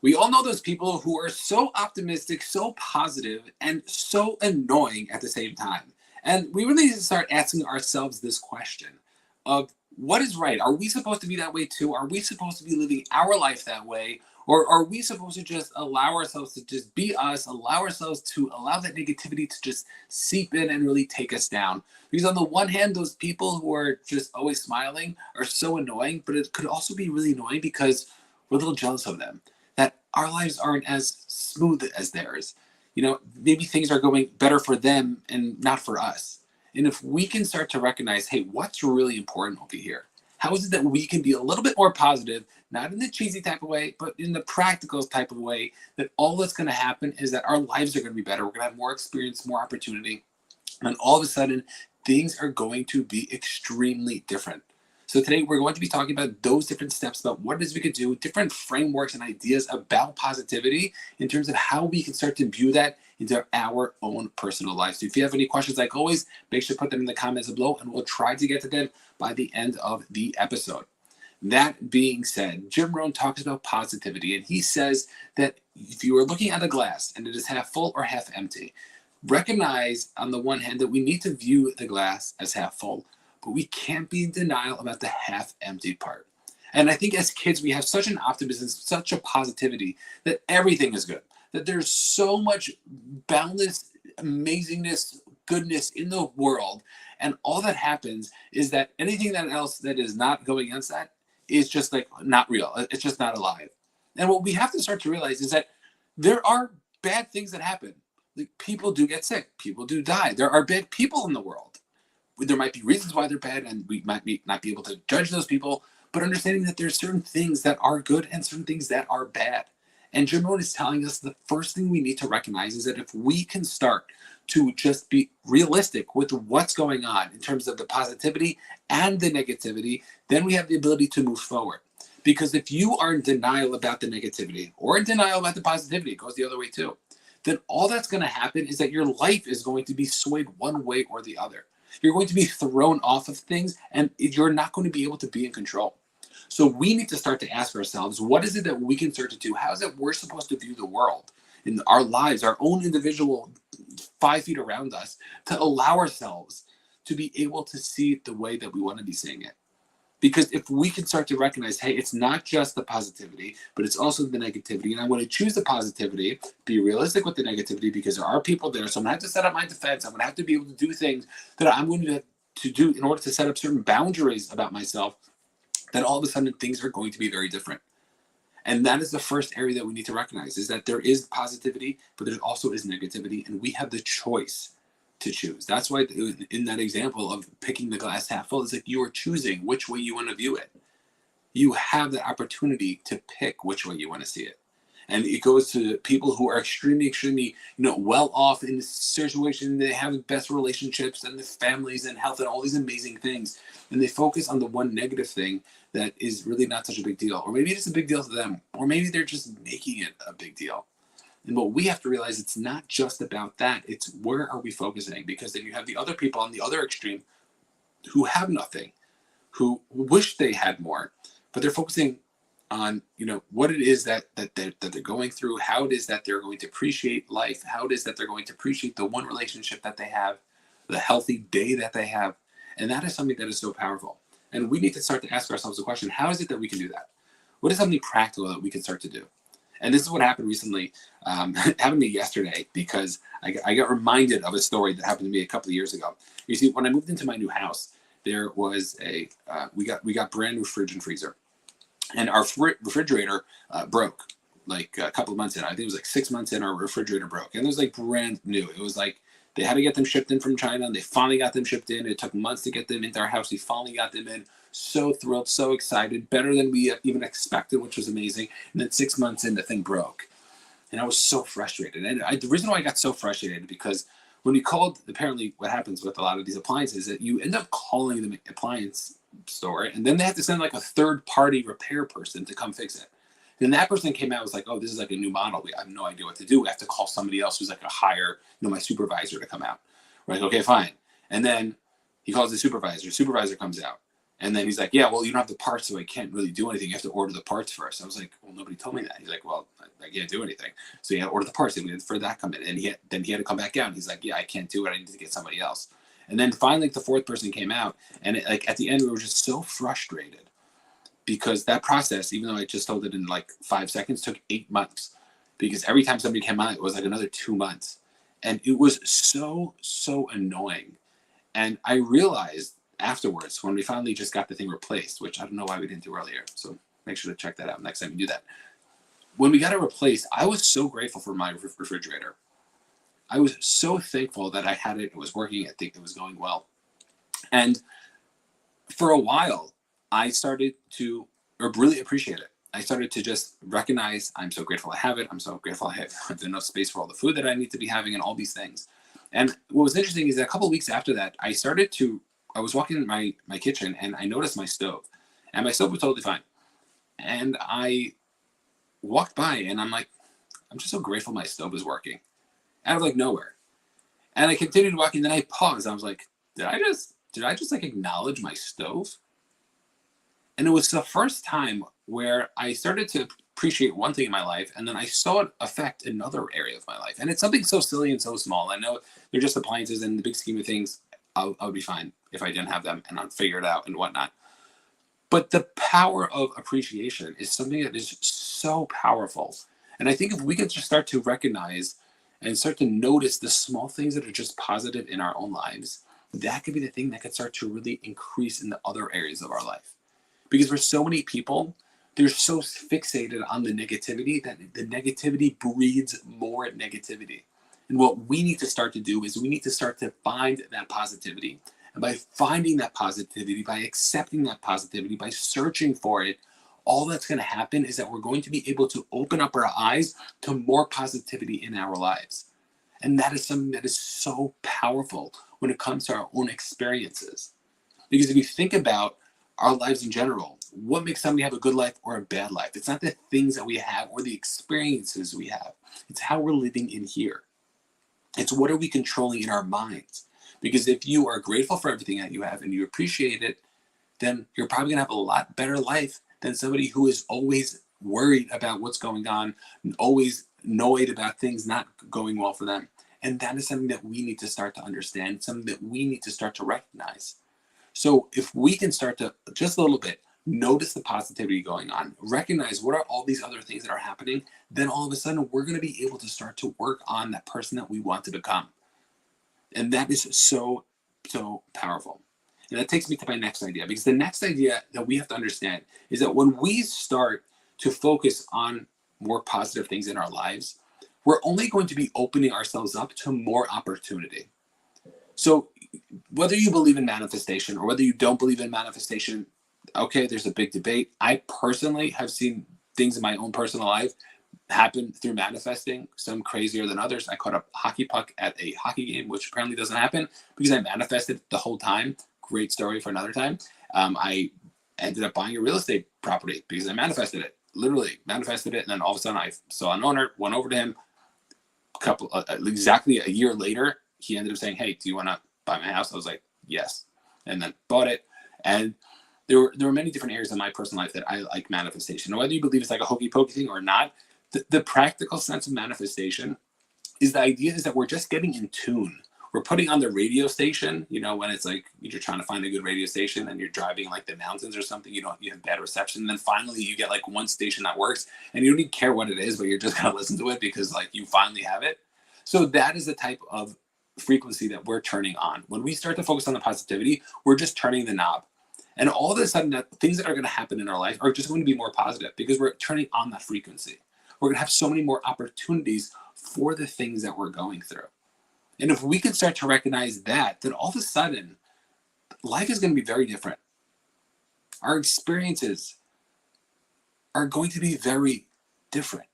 We all know those people who are so optimistic, so positive, and so annoying at the same time. And we really need to start asking ourselves this question of what is right? Are we supposed to be that way too? Are we supposed to be living our life that way? Or are we supposed to just allow ourselves to just be us, allow ourselves to allow that negativity to just seep in and really take us down? Because on the one hand, those people who are just always smiling are so annoying, but it could also be really annoying because we're a little jealous of them, that our lives aren't as smooth as theirs. Maybe things are going better for them and not for us. And if we can start to recognize, hey, what's really important over here? How is it that we can be a little bit more positive, not in the cheesy type of way, but in the practical type of way, that all that's going to happen is that our lives are going to be better. We're going to have more experience, more opportunity. And all of a sudden, things are going to be extremely different. So today we're going to be talking about those different steps, about what it is we could do, different frameworks and ideas about positivity in terms of how we can start to imbue that into our own personal lives. So if you have any questions, like always, make sure to put them in the comments below and we'll try to get to them by the end of the episode. That being said, Jim Rohn talks about positivity, and he says that if you are looking at a glass and it is half full or half empty, recognize on the one hand that we need to view the glass as half full, but we can't be in denial about the half empty part. And I think as kids, we have such an optimism, such a positivity that everything is good, that there's so much boundless amazingness, goodness in the world. And all that happens is that anything that else that is not going against that is just like not real. It's just not alive. And what we have to start to realize is that there are bad things that happen. Like, people do get sick. People do die. There are bad people in the world. There might be reasons why they're bad, and we might not be able to judge those people, but understanding that there's certain things that are good and certain things that are bad. And Jim Rohn is telling us the first thing we need to recognize is that if we can start to just be realistic with what's going on in terms of the positivity and the negativity, then we have the ability to move forward. Because if you are in denial about the negativity or in denial about the positivity, it goes the other way too, then all that's going to happen is that your life is going to be swayed one way or the other. You're going to be thrown off of things and you're not going to be able to be in control. So we need to start to ask ourselves, what is it that we can start to do? How is it we're supposed to view the world in our lives, our own individual 5 feet around us, to allow ourselves to be able to see it the way that we want to be seeing it? Because if we can start to recognize, hey, it's not just the positivity, but it's also the negativity. And I want to choose the positivity, be realistic with the negativity, because there are people there. So I'm going to have to set up my defense. I'm going to have to be able to do things that I'm going to have to do in order to set up certain boundaries about myself, then all of a sudden things are going to be very different. And that is the first area that we need to recognize, is that there is positivity, but there also is negativity, and we have the choice to choose. That's why in that example of picking the glass half full, it's like you are choosing which way you want to view it. You have the opportunity to pick which way you want to see it. And it goes to people who are extremely, well off in this situation. They have the best relationships and the families and health and all these amazing things. And they focus on the one negative thing that is really not such a big deal. Or maybe it's a big deal to them. Or maybe they're just making it a big deal. And what we have to realize, it's not just about that. It's where are we focusing? Because then you have the other people on the other extreme who have nothing, who wish they had more, but they're focusing on what it is that they're going through, how it is that they're going to appreciate life, how it is that they're going to appreciate the one relationship that they have, the healthy day that they have. And that is something that is so powerful. And we need to start to ask ourselves the question, how is it that we can do that? What is something practical that we can start to do? And this is what happened recently, happened to me yesterday, because I got reminded of a story that happened to me a couple of years ago. You see, when I moved into my new house, there was we got brand new fridge and freezer. And our refrigerator broke like a couple of months in. I think it was like 6 months in, our refrigerator broke. And it was like brand new. It was like they had to get them shipped in from China, and they finally got them shipped in. It took months to get them into our house. We finally got them in. So thrilled, so excited, better than we even expected, which was amazing. And then 6 months in, the thing broke. And I was so frustrated. And the reason why I got so frustrated, because when we called, apparently what happens with a lot of these appliances is that you end up calling the appliance store, and then they have to send like a third-party repair person to come fix it. Then that person came out and was like, oh, this is like a new model. We have no idea what to do. We have to call somebody else who's like a higher, my supervisor to come out. We're like, okay, fine. And then he calls the supervisor. Supervisor comes out. And then he's like, yeah, well, you don't have the parts, so I can't really do anything. You have to order the parts first. I was like, well, nobody told me that. He's like, well, I can't do anything. So he had to order the parts. And we had for that come in. And then he had to come back out. And he's like, yeah, I can't do it. I need to get somebody else. And then finally, the fourth person came out. And like at the end, we were just so frustrated because that process, even though I just told it in like 5 seconds, took 8 months. Because every time somebody came out, it was like another 2 months. And it was so annoying. And I realized afterwards when we finally just got the thing replaced, which I don't know why we didn't do earlier. So make sure to check that out next time you do that. When we got it replaced, I was so grateful for my refrigerator. I was so thankful that I had it. It was working. I think it was going well. And for a while, I started to really appreciate it. I started to just recognize I'm so grateful I have it. I'm so grateful I have enough space for all the food that I need to be having and all these things. And what was interesting is that a couple of weeks after that, I was walking in my kitchen and I noticed my stove. And my stove was totally fine. And I walked by and I'm like, I'm just so grateful my stove is working. Out of like nowhere. And I continued walking, then I paused. I was like, did I just like acknowledge my stove? And it was the first time where I started to appreciate one thing in my life, and then I saw it affect another area of my life. And it's something so silly and so small. I know they're just appliances, and in the big scheme of things, I would be fine if I didn't have them and I'd figure it out and whatnot. But the power of appreciation is something that is so powerful. And I think if we could just start to recognize and start to notice the small things that are just positive in our own lives, that could be the thing that could start to really increase in the other areas of our life. Because for so many people, they're so fixated on the negativity that the negativity breeds more negativity. And what we need to start to do is we need to start to find that positivity. And by finding that positivity, by accepting that positivity, by searching for it, all that's going to happen is that we're going to be able to open up our eyes to more positivity in our lives. And that is something that is so powerful when it comes to our own experiences. Because if you think about our lives in general, what makes somebody have a good life or a bad life? It's not the things that we have or the experiences we have. It's how we're living in here. It's what are we controlling in our minds? Because if you are grateful for everything that you have and you appreciate it, then you're probably going to have a lot better life than somebody who is always worried about what's going on and always annoyed about things not going well for them. And that is something that we need to start to understand, something that we need to start to recognize. So if we can start to just a little bit notice the positivity going on, recognize what are all these other things that are happening, then all of a sudden we're going to be able to start to work on that person that we want to become. And that is so powerful. And that takes me to my next idea, because the next idea that we have to understand is that when we start to focus on more positive things in our lives, we're only going to be opening ourselves up to more opportunity. So whether you believe in manifestation or whether you don't believe in manifestation, okay, there's a big debate. I personally have seen things in my own personal life happen through manifesting, some crazier than others. I caught a hockey puck at a hockey game, which apparently doesn't happen because I manifested the whole time. Great story for another time. I ended up buying a real estate property because I manifested it, literally manifested it. And then all of a sudden I saw an owner, went over to him, exactly a year later, he ended up saying, hey, do you want to buy my house? I was like, yes. And then bought it. And there were many different areas in my personal life that I like manifestation. And whether you believe it's like a hokey pokey thing or not, the practical sense of manifestation is the idea is that we're just getting in tune. We're putting on the radio station, when it's like you're trying to find a good radio station and you're driving like the mountains or something, you have bad reception. And then finally you get like one station that works and you don't even care what it is, but you're just going to listen to it because like you finally have it. So that is the type of frequency that we're turning on. When we start to focus on the positivity, we're just turning the knob. And all of a sudden, things that are going to happen in our life are just going to be more positive because we're turning on that frequency. We're going to have so many more opportunities for the things that we're going through. And if we can start to recognize that, then all of a sudden, life is going to be very different. Our experiences are going to be very different.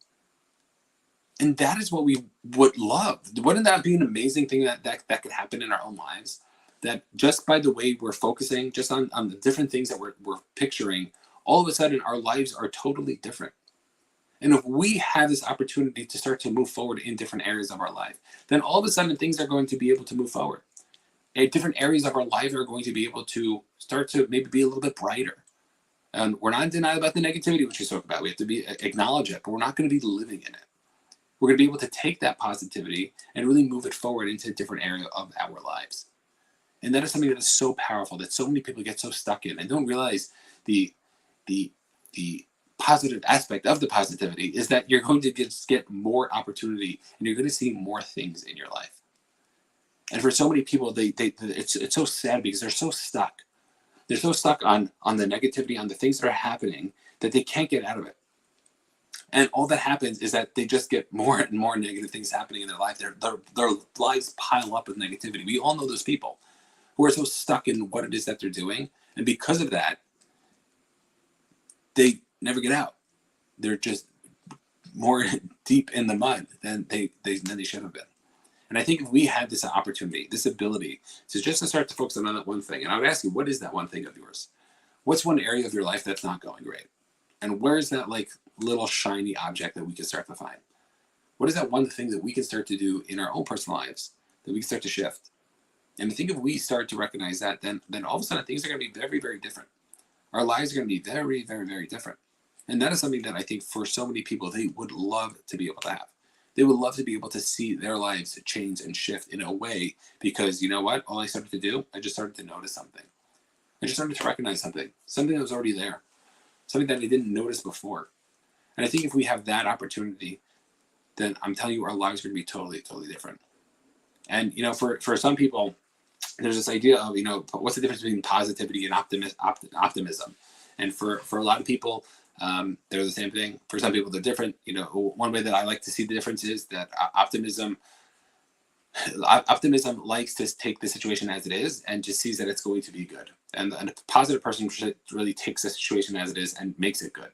And that is what we would love. Wouldn't that be an amazing thing that could happen in our own lives? That just by the way we're focusing, just on the different things that we're picturing, all of a sudden our lives are totally different. And if we have this opportunity to start to move forward in different areas of our life, then all of a sudden things are going to be able to move forward. Different areas of our life are going to be able to start to maybe be a little bit brighter. And we're not in denial about the negativity, which we spoke about. We have to acknowledge it, but we're not going to be living in it. We're going to be able to take that positivity and really move it forward into a different area of our lives. And that is something that is so powerful that so many people get so stuck in and don't realize the the the positive aspect of the positivity is that you're going to get more opportunity and you're going to see more things in your life. And for so many people, it's so sad because they're so stuck. They're so stuck on the negativity, on the things that are happening, that they can't get out of it. And all that happens is that they just get more and more negative things happening in their life. Their lives pile up with negativity. We all know those people who are so stuck in what it is that they're doing. And because of that, they never get out. They're just more deep in the mud than they should have been. And I think if we had this opportunity, this ability to just to start to focus on that one thing, and I would ask you, what is that one thing of yours? What's one area of your life that's not going great? And where is that like little shiny object that we can start to find? What is that one thing that we can start to do in our own personal lives that we can start to shift? And I think if we start to recognize that, then all of a sudden things are going to be very, very different. Our lives are going to be very, very, very different. And that is something that I think for so many people, they would love to be able to have. They would love to be able to see their lives change and shift in a way because you know what? All I started to do, I just started to notice something. I just started to recognize something that was already there, something that I didn't notice before. And I think if we have that opportunity, then I'm telling you, our lives are going to be totally, totally different. And, for some people, there's this idea of, what's the difference between positivity and optimism? And for a lot of people, they're the same thing. For some people, they're different. One way that I like to see the difference is that optimism likes to take the situation as it is and just sees that it's going to be good. And a positive person really takes the situation as it is and makes it good.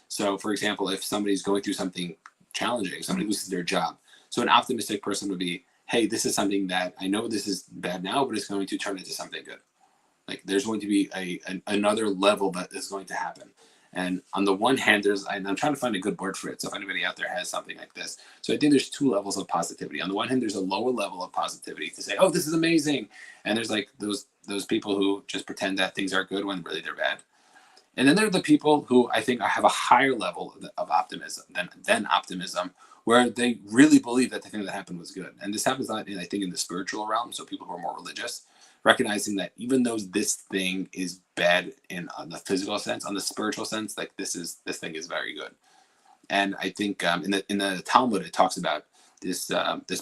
So, for example, if somebody's going through something challenging, somebody loses their job. So an optimistic person would be, hey, this is something that I know this is bad now, but it's going to turn into something good. Like there's going to be another level that is going to happen. And on the one hand, I'm trying to find a good word for it. So if anybody out there has something like this. So I think there's two levels of positivity. On the one hand, there's a lower level of positivity to say, oh, this is amazing. And there's like those people who just pretend that things are good when really they're bad. And then there are the people who I think have a higher level of optimism than optimism, where they really believe that the thing that happened was good. And this happens a lot, I think, in the spiritual realm. So people who are more religious, recognizing that even though this thing is bad on the physical sense, on the spiritual sense, like this thing is very good. And I think in the Talmud it talks about this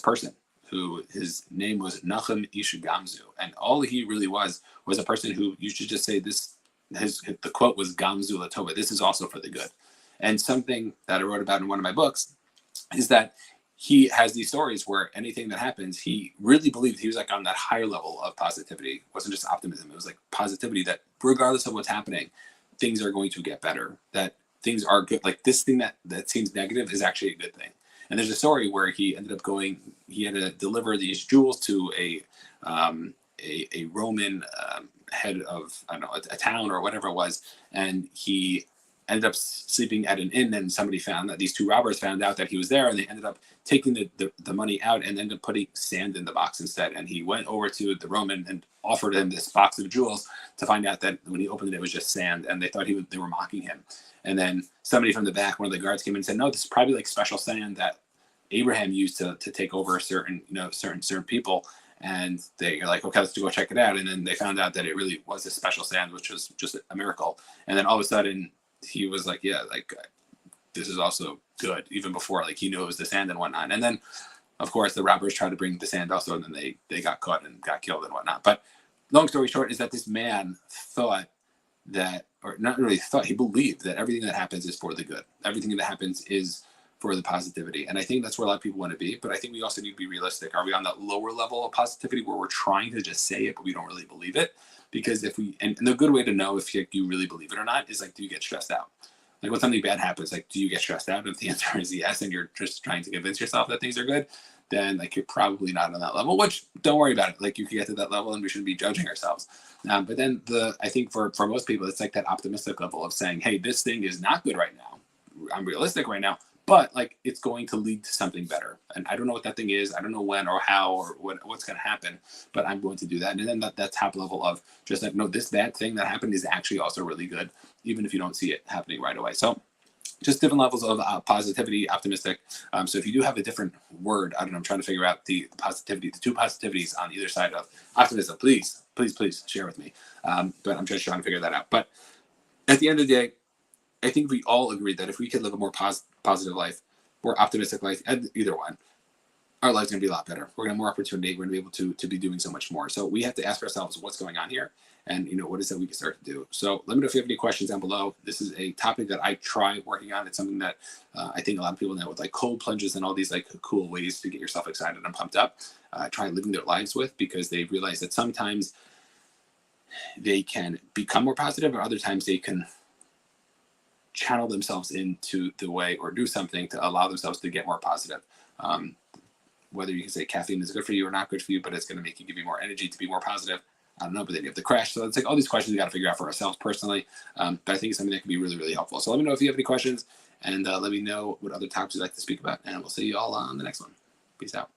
person who his name was Nachum Ish Gamzu, and all he really was a person who you should just say this. The quote was Gamzu Latova. This is also for the good. And something that I wrote about in one of my books is that he has these stories where anything that happens, he really believed he was like on that higher level of positivity. It wasn't just optimism. It was like positivity that regardless of what's happening, things are going to get better, that things are good. Like this thing that seems negative is actually a good thing. And there's a story where he ended up he had to deliver these jewels to a Roman head of, I don't know, a town or whatever it was. And he ended up sleeping at an inn, and somebody found that these two robbers found out that he was there, and they ended up taking the money out and ended up putting sand in the box instead. And he went over to the Roman and offered him this box of jewels to find out that when he opened it, it was just sand, and they thought they were mocking him. And then somebody from the back, one of the guards, came in and said, no, this is probably like special sand that Abraham used to take over certain people. And they're like, okay, let's go check it out. And then they found out that it really was a special sand, which was just a miracle. And then all of a sudden he was like, yeah, like this is also good, even before like he knew it was the sand and whatnot. And then of course the robbers tried to bring the sand also, and then they got caught and got killed and whatnot. But long story short is that this man thought that, or not really thought, he believed that everything that happens is for the good. Everything that happens is for the positivity. And I think that's where a lot of people want to be. But I think we also need to be realistic. Are we on that lower level of positivity where we're trying to just say it, but we don't really believe it? Because and the good way to know if you really believe it or not is like, do you get stressed out? Like when something bad happens, like, do you get stressed out? If the answer is yes, and you're just trying to convince yourself that things are good, then like you're probably not on that level, which don't worry about it. Like you can get to that level and we shouldn't be judging ourselves. But then I think for most people, it's like that optimistic level of saying, hey, this thing is not good right now. I'm realistic right now, but like it's going to lead to something better. And I don't know what that thing is. I don't know when or how or what's going to happen, but I'm going to do that. And then that top level of just like, no, this bad thing that happened is actually also really good, even if you don't see it happening right away. So just different levels of positivity, optimistic. So if you do have a different word, I don't know, I'm trying to figure out the positivity, the two positivities on either side of optimism. Please, please, please share with me. But I'm just trying to figure that out. But at the end of the day, I think we all agree that if we could live a more positive life, more optimistic life, and either one, our life's going to be a lot better. We're going to have more opportunity. We're going to be able to be doing so much more. So we have to ask ourselves what's going on here, and what is that we can start to do. So let me know if you have any questions down below. This is a topic that I try working on. It's something that I think a lot of people now with like cold plunges and all these like cool ways to get yourself excited and pumped up, try living their lives with, because they realize that sometimes they can become more positive, or other times they can channel themselves into the way or do something to allow themselves to get more positive. Whether you can say caffeine is good for you or not good for you, but it's going to make you give you more energy to be more positive. I don't know, but then you have to crash. So it's like all these questions we got to figure out for ourselves personally. But I think it's something that can be really, really helpful. So let me know if you have any questions, and let me know what other topics you'd like to speak about. And we'll see you all on the next one. Peace out.